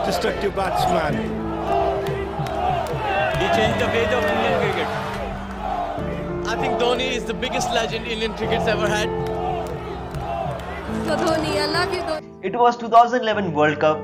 destructive batsman. He changed the fate of Indian cricket. I think Dhoni is the biggest legend Indian cricket's ever had. So Dhoni, I love you Dhoni. It was 2011 World Cup.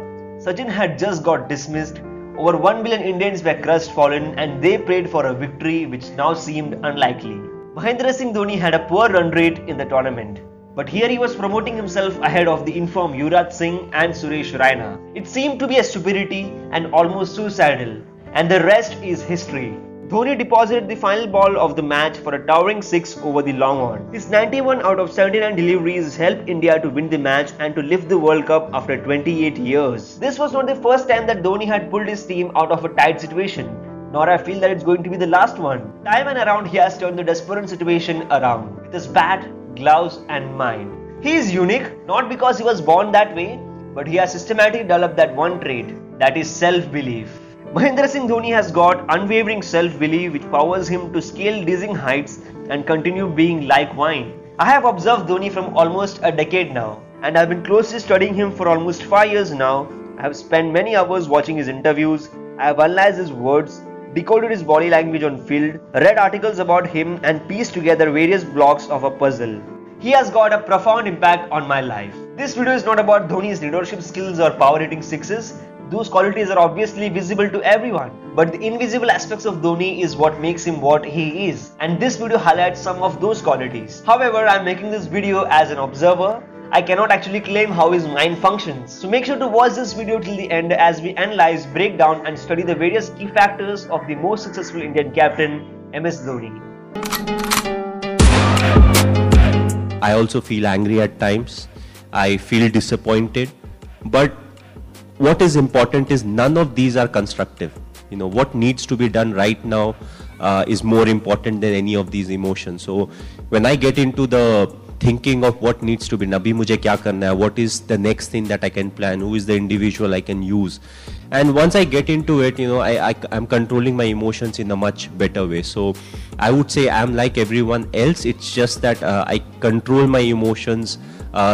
Sachin had just got dismissed. Over 1 billion Indians were crestfallen and they prayed for a victory which now seemed unlikely. Mahendra Singh Dhoni had a poor run rate in the tournament. But here he was promoting himself ahead of the informed Yuvraj Singh and Suresh Raina. It seemed to be a stupidity and almost suicidal. And the rest is history. Dhoni deposited the final ball of the match for a towering 6 over the long on. His 91 out of 79 deliveries helped India to win the match and to lift the World Cup after 28 years. This was not the first time that Dhoni had pulled his team out of a tight situation, nor I feel that it's going to be the last one. Time and around he has turned the desperate situation around with his bat, gloves and mind. He is unique, not because he was born that way, but he has systematically developed that one trait, that is self-belief. Mahendra Singh Dhoni has got unwavering self-belief which powers him to scale dizzying heights and continue being like wine. I have observed Dhoni from almost a decade now and I have been closely studying him for almost 5 years now. I have spent many hours watching his interviews, I have analyzed his words, decoded his body language on field, read articles about him and pieced together various blocks of a puzzle. He has got a profound impact on my life. This video is not about Dhoni's leadership skills or power hitting sixes. Those qualities are obviously visible to everyone. But the invisible aspects of Dhoni is what makes him what he is. And this video highlights some of those qualities. However, I am making this video as an observer. I cannot actually claim how his mind functions. So make sure to watch this video till the end as we analyze, break down and study the various key factors of the most successful Indian captain, MS Dhoni. I also feel angry at times. I feel disappointed. But what is important is none of these are constructive. You know, what needs to be done right now is more important than any of these emotions. So when I get into the thinking of what needs to be, Nabi mujhe kya karna hai, what is the next thing that I can plan, who is the individual I can use, and once I get into it, you know, I'm controlling my emotions in a much better way. So I would say I'm like everyone else. It's just that I control my emotions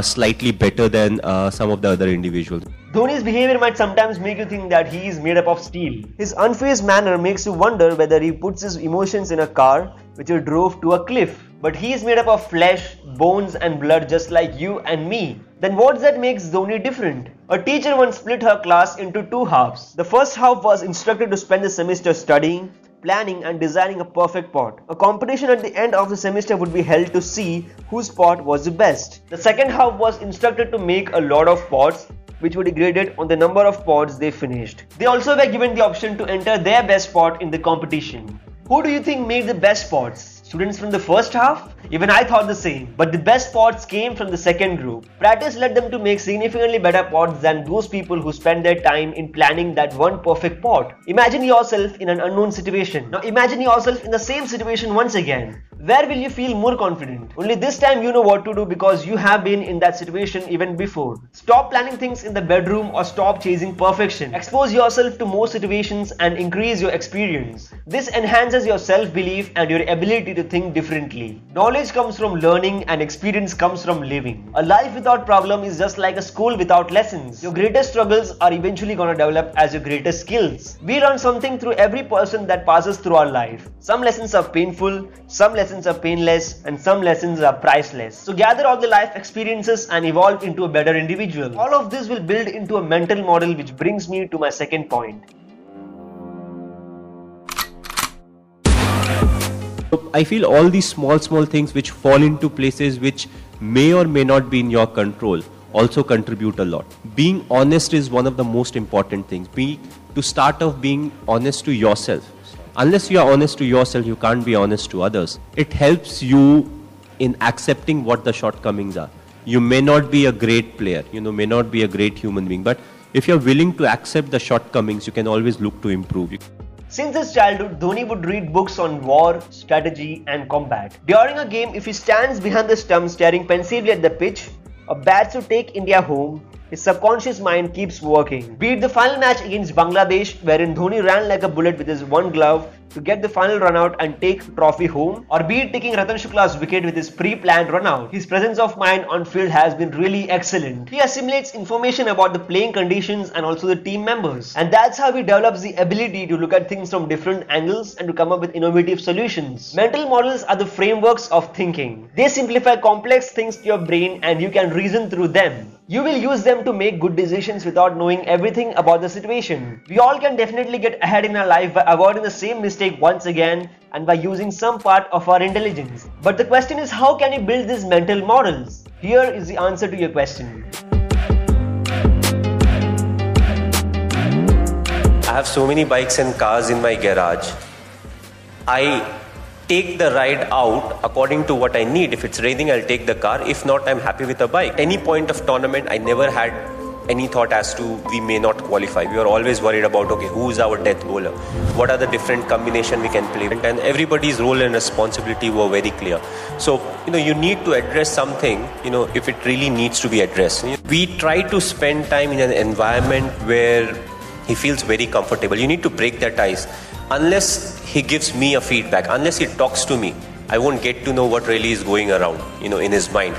slightly better than some of the other individuals. Dhoni's behavior might sometimes make you think that he is made up of steel. His unfazed manner makes you wonder whether he puts his emotions in a car which he drove to a cliff. But he is made up of flesh, bones and blood just like you and me. Then what's that makes Dhoni different? A teacher once split her class into two halves. The first half was instructed to spend the semester studying, planning and designing a perfect pot. A competition at the end of the semester would be held to see whose pot was the best. The second half was instructed to make a lot of pots which would be graded on the number of pots they finished. They also were given the option to enter their best pot in the competition. Who do you think made the best pots? Students from the first half? Even I thought the same. But the best pots came from the second group. Practice led them to make significantly better pots than those people who spent their time in planning that one perfect pot. Imagine yourself in an unknown situation. Now imagine yourself in the same situation once again. Where will you feel more confident? Only this time you know what to do because you have been in that situation even before. Stop planning things in the bedroom or stop chasing perfection. Expose yourself to more situations and increase your experience. This enhances your self-belief and your ability to think differently. Knowledge comes from learning and experience comes from living. A life without problem is just like a school without lessons. Your greatest struggles are eventually gonna develop as your greatest skills. We learn something through every person that passes through our life. Some lessons are painful, some lessons are painless, and some lessons are priceless. So gather all the life experiences and evolve into a better individual. All of this will build into a mental model, which brings me to my second point. I feel all these small things which fall into places which may or may not be in your control also contribute a lot. Being honest is one of the most important things. To start off being honest to yourself. Unless you are honest to yourself, you can't be honest to others. It helps you in accepting what the shortcomings are. You may not be a great player, may not be a great human being, but if you're willing to accept the shortcomings, you can always look to improve. Since his childhood, Dhoni would read books on war, strategy and combat. During a game, if he stands behind the stump staring pensively at the pitch, or bats to take India home, his subconscious mind keeps working. Be it the final match against Bangladesh, wherein Dhoni ran like a bullet with his one glove to get the final run out and take trophy home, or be it taking Ratan Shukla's wicket with his pre-planned run out, his presence of mind on field has been really excellent. He assimilates information about the playing conditions and also the team members, and that's how he develops the ability to look at things from different angles and to come up with innovative solutions. Mental models are the frameworks of thinking. They simplify complex things to your brain and you can reason through them. You will use them to make good decisions without knowing everything about the situation. We all can definitely get ahead in our life by avoiding the same mistake once again and by using some part of our intelligence. But the question is, how can you build these mental models? Here is the answer to your question. I have so many bikes and cars in my garage. I take the ride out according to what I need. If it's raining, I'll take the car. If not, I'm happy with a bike. Any point of tournament, I never had any thought as to we may not qualify. We are always worried about, okay, who is our death bowler? What are the different combinations we can play? And everybody's role and responsibility were very clear. So, you need to address something, if it really needs to be addressed. We try to spend time in an environment where he feels very comfortable. You need to break that ice. Unless he gives me a feedback, unless he talks to me, I won't get to know what really is going around, in his mind.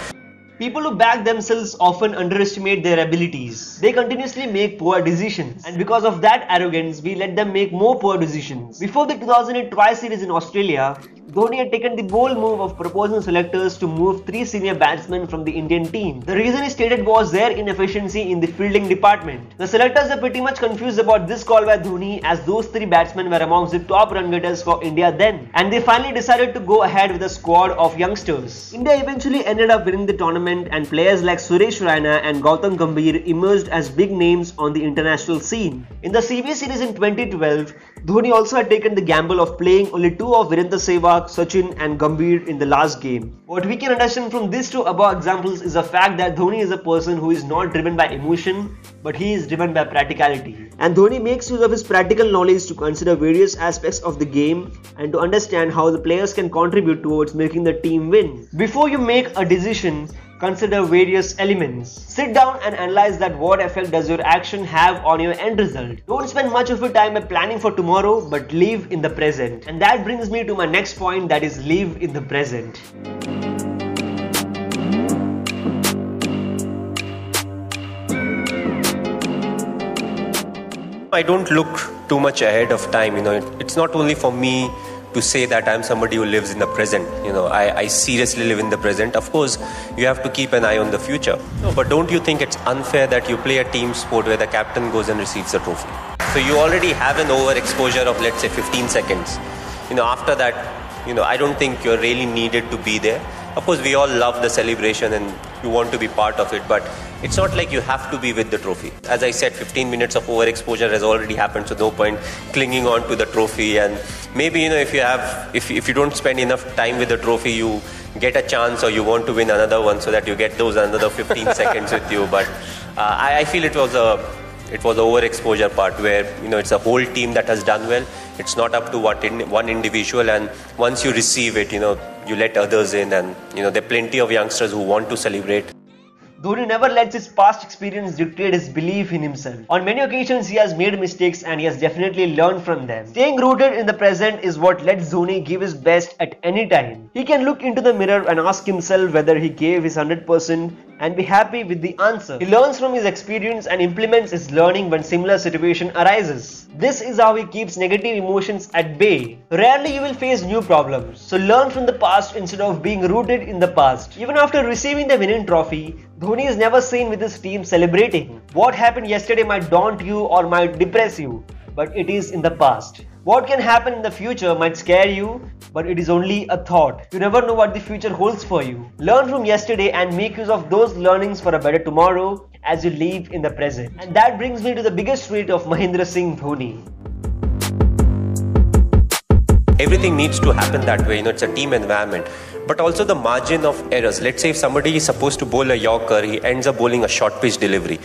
People who back themselves often underestimate their abilities. They continuously make poor decisions, and because of that arrogance, we let them make more poor decisions. Before the 2008 Tri-Series in Australia, Dhoni had taken the bold move of proposing selectors to move 3 senior batsmen from the Indian team. The reason he stated was their inefficiency in the fielding department. The selectors are pretty much confused about this call by Dhoni, as those 3 batsmen were amongst the top run getters for India then, and they finally decided to go ahead with a squad of youngsters. India eventually ended up winning the tournament, and players like Suresh Raina and Gautam Gambhir emerged as big names on the international scene. In the CB series in 2012, Dhoni also had taken the gamble of playing only 2 of Virendra Sehwag, Sachin and Gambhir in the last game. What we can understand from these 2 above examples is the fact that Dhoni is a person who is not driven by emotion, but he is driven by practicality. And Dhoni makes use of his practical knowledge to consider various aspects of the game and to understand how the players can contribute towards making the team win. Before you make a decision, consider various elements. Sit down and analyze that what effect does your action have on your end result. Don't spend much of your time by planning for tomorrow, but live in the present. And that brings me to my next point, that is live in the present. I don't look too much ahead of time. It's not only for me to say that I'm somebody who lives in the present. I seriously live in the present. Of course, you have to keep an eye on the future. No, but don't you think it's unfair that you play a team sport where the captain goes and receives the trophy? So you already have an overexposure of, let's say, 15 seconds. After that, I don't think you're really needed to be there. Of course, we all love the celebration and you want to be part of it, but it's not like you have to be with the trophy. As I said, 15 minutes of overexposure has already happened, so no point clinging on to the trophy. And maybe, if you don't spend enough time with the trophy, you get a chance or you want to win another one so that you get those another 15 seconds with you. But I feel it was the overexposure part where, it's a whole team that has done well. It's not up to one individual, and once you receive it, you let others in, and there are plenty of youngsters who want to celebrate. Dhoni never lets his past experience dictate his belief in himself. On many occasions, he has made mistakes and he has definitely learned from them. Staying rooted in the present is what lets Dhoni give his best at any time. He can look into the mirror and ask himself whether he gave his 100% and be happy with the answer. He learns from his experience and implements his learning when similar situation arises. This is how he keeps negative emotions at bay. Rarely you will face new problems, so learn from the past instead of being rooted in the past. Even after receiving the winning trophy, Dhoni is never seen with his team celebrating. What happened yesterday might daunt you or might depress you, but it is in the past. What can happen in the future might scare you, but it is only a thought. You never know what the future holds for you. Learn from yesterday and make use of those learnings for a better tomorrow as you live in the present. And that brings me to the biggest trait of Mahendra Singh Dhoni. Everything needs to happen that way. It's a team environment. But also the margin of errors. Let's say if somebody is supposed to bowl a Yorker, he ends up bowling a short pitch delivery.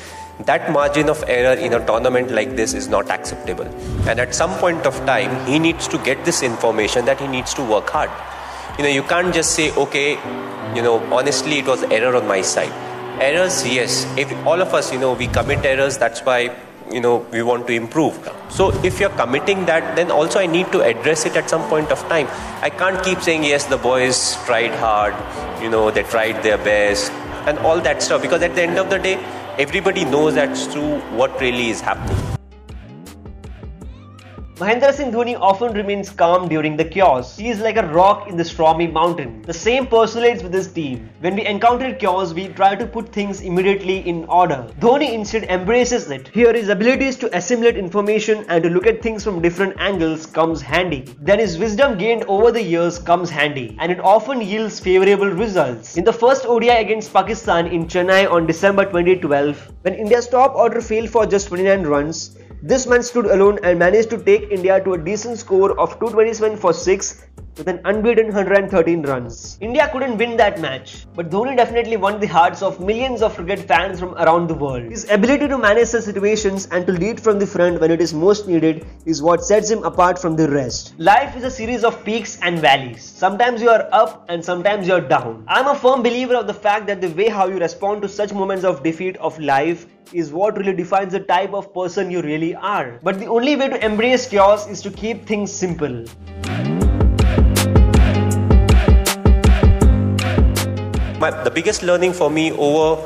That margin of error in a tournament like this is not acceptable. And at some point of time, he needs to get this information that he needs to work hard. You can't just say, okay, honestly, it was error on my side. Errors, yes. If all of us, we commit errors, that's why, we want to improve. So if you're committing that, then also I need to address it at some point of time. I can't keep saying, yes, the boys tried hard, they tried their best and all that stuff, because at the end of the day, everybody knows that's true what really is happening. Mahendra Singh Dhoni often remains calm during the chaos. He is like a rock in the stormy mountain. The same personates with his team. When we encounter chaos, we try to put things immediately in order. Dhoni instead embraces it. Here his abilities to assimilate information and to look at things from different angles comes handy. Then his wisdom gained over the years comes handy, and it often yields favourable results. In the first ODI against Pakistan in Chennai on December 2012, when India's top order failed for just 29 runs, this man stood alone and managed to take India to a decent score of 227 for 6 with an unbeaten 113 runs. India couldn't win that match, but Dhoni definitely won the hearts of millions of cricket fans from around the world. His ability to manage such situations and to lead from the front when it is most needed is what sets him apart from the rest. Life is a series of peaks and valleys. Sometimes you are up and sometimes you are down. I am a firm believer of the fact that the way how you respond to such moments of defeat of life is what really defines the type of person you really are. But the only way to embrace chaos is to keep things simple. The biggest learning for me over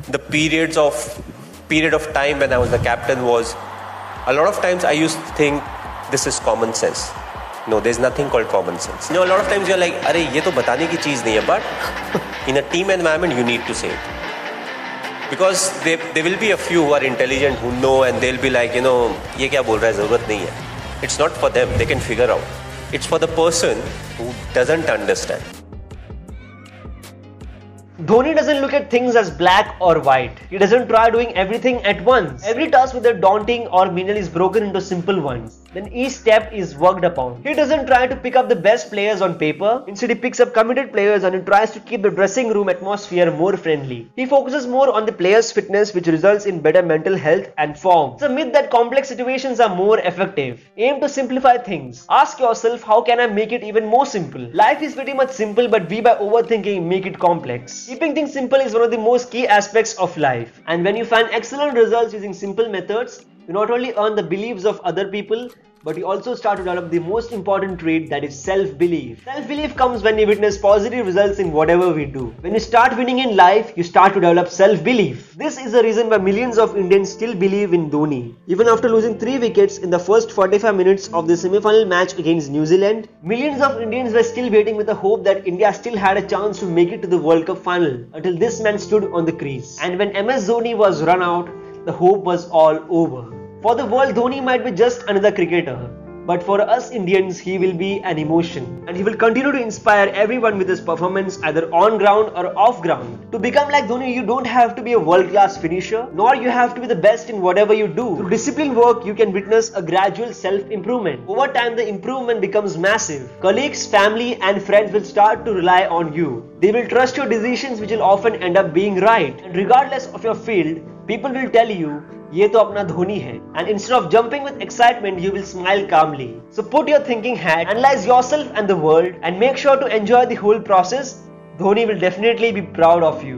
the period of time when I was the captain was, a lot of times I used to think this is common sense. No, there's nothing called common sense. A lot of times you're like, "Arey, ye to batane ki cheez nahi hai," but in a team environment you need to say it. Because there will be a few who are intelligent, who know, and they'll be like, ye kya bol raha hai, zarurat nahi hai. It's not for them, they can figure out. It's for the person who doesn't understand. Dhoni doesn't look at things as black or white. He doesn't try doing everything at once. Every task whether daunting or menial is broken into simple ones. Then each step is worked upon. He doesn't try to pick up the best players on paper. Instead he picks up committed players and he tries to keep the dressing room atmosphere more friendly. He focuses more on the players' fitness, which results in better mental health and form. It's a myth that complex situations are more effective. Aim to simplify things. Ask yourself, how can I make it even more simple? Life is pretty much simple, but we by overthinking make it complex. Keeping things simple is one of the most key aspects of life. And when you find excellent results using simple methods, you not only earn the beliefs of other people, but you also start to develop the most important trait, that is self-belief. Self-belief comes when you witness positive results in whatever we do. When you start winning in life, you start to develop self-belief. This is the reason why millions of Indians still believe in Dhoni. Even after losing 3 wickets in the first 45 minutes of the semi-final match against New Zealand, millions of Indians were still waiting with the hope that India still had a chance to make it to the World Cup final, until this man stood on the crease. And when MS Dhoni was run out, the hope was all over. For the world, Dhoni might be just another cricketer, but for us Indians, he will be an emotion. And he will continue to inspire everyone with his performance, either on ground or off ground. To become like Dhoni, you don't have to be a world-class finisher, nor you have to be the best in whatever you do. Through disciplined work, you can witness a gradual self-improvement. Over time, the improvement becomes massive. Colleagues, family and friends will start to rely on you. They will trust your decisions, which will often end up being right. And regardless of your field, people will tell you, "Ye to apna Dhoni hai." And instead of jumping with excitement, you will smile calmly. So put your thinking hat, analyze yourself and the world, and make sure to enjoy the whole process. Dhoni will definitely be proud of you.